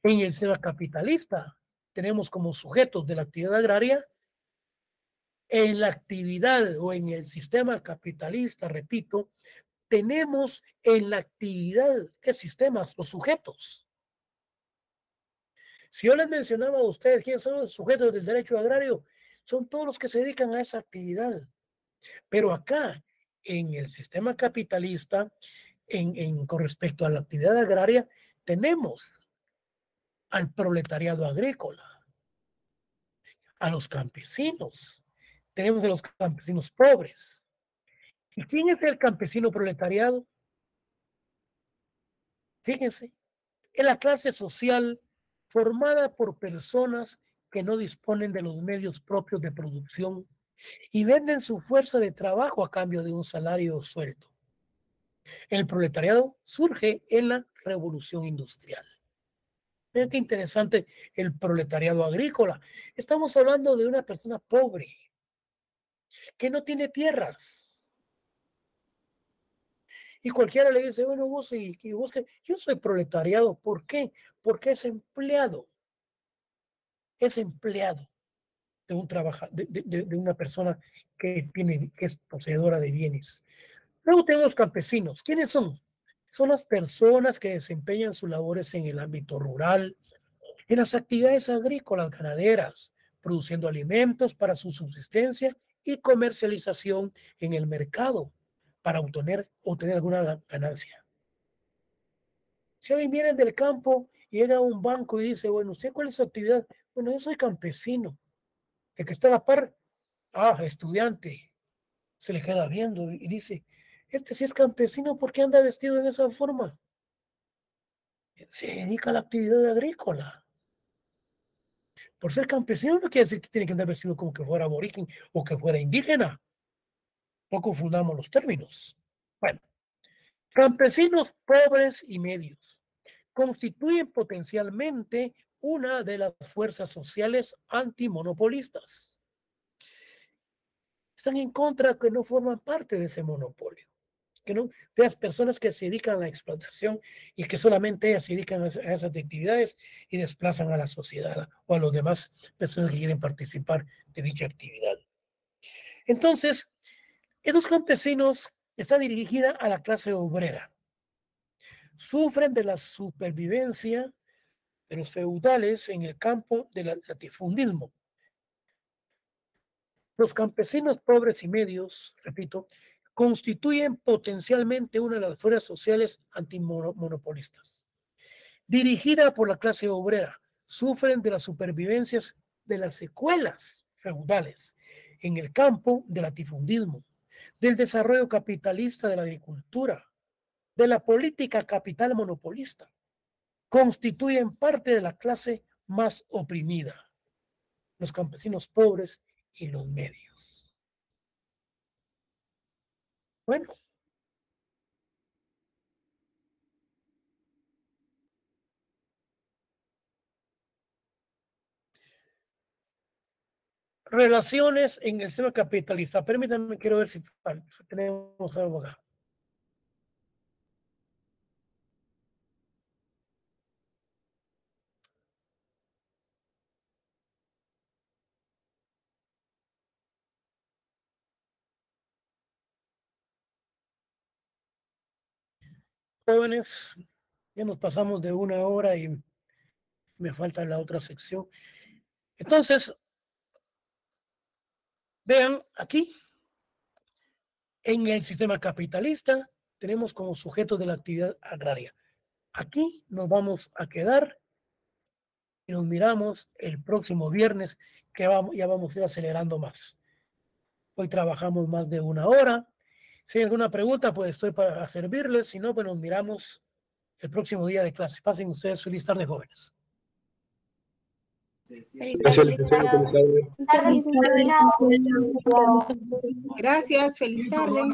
En el sistema capitalista tenemos como sujetos de la actividad agraria. En la actividad o en el sistema capitalista, repito, tenemos en la actividad, ¿qué sistemas? Los sujetos. Si yo les mencionaba a ustedes quiénes son los sujetos del derecho agrario, son todos los que se dedican a esa actividad. Pero acá, en el sistema capitalista, con respecto a la actividad agraria, tenemos al proletariado agrícola, a los campesinos, tenemos a los campesinos pobres. ¿Y quién es el campesino proletariado? Fíjense, es la clase social formada por personas que no disponen de los medios propios de producción y venden su fuerza de trabajo a cambio de un salario o sueldo. El proletariado surge en la revolución industrial. Vean qué interesante el proletariado agrícola. Estamos hablando de una persona pobre que no tiene tierras. Y cualquiera le dice, bueno, vos y vos que yo soy proletariado. ¿Por qué? Porque es empleado. Es empleado de un trabajador, de una persona que es poseedora de bienes. Luego tenemos campesinos. ¿Quiénes son? Son las personas que desempeñan sus labores en el ámbito rural, en las actividades agrícolas, ganaderas, produciendo alimentos para su subsistencia y comercialización en el mercado para obtener alguna ganancia. Si alguien viene del campo y llega a un banco y dice, bueno, ¿usted cuál es su actividad? Bueno, yo soy campesino. El que está a la par, estudiante, se le queda viendo y dice, este sí es campesino, ¿por qué anda vestido en esa forma? Se dedica a la actividad agrícola. Por ser campesino no quiere decir que tiene que andar vestido como que fuera aborigen o que fuera indígena. No confundamos los términos. Bueno, campesinos pobres y medios constituyen potencialmente una de las fuerzas sociales antimonopolistas. Están en contra que no forman parte de ese monopolio, que no, de las personas que se dedican a la explotación y que solamente ellas se dedican a esas actividades y desplazan a la sociedad o a los demás personas que quieren participar de dicha actividad. Entonces, estos campesinos están dirigida a la clase obrera. Sufren de la supervivencia de los feudales en el campo del latifundismo. Los campesinos pobres y medios, repito, constituyen potencialmente una de las fuerzas sociales antimonopolistas. Dirigida por la clase obrera, sufren de las supervivencias de las secuelas feudales en el campo del latifundismo, del desarrollo capitalista de la agricultura, de la política capital monopolista. Constituyen parte de la clase más oprimida, los campesinos pobres y los medios. Bueno, Relaciones en el sistema capitalista. Permítanme, quiero ver si tenemos algo acá. Jóvenes, ya nos pasamos de 1 hora y me falta la otra sección. Entonces, vean aquí, en el sistema capitalista tenemos como sujeto de la actividad agraria. Aquí nos vamos a quedar y nos miramos el próximo viernes, que ya vamos a ir acelerando más. Hoy trabajamos más de 1 hora. Si hay alguna pregunta, pues estoy para servirles. Si no, pues nos miramos el próximo día de clase. Pasen ustedes feliz tarde, jóvenes. Feliz tarde, licenciado. Feliz tarde, licenciado. Gracias, feliz tarde.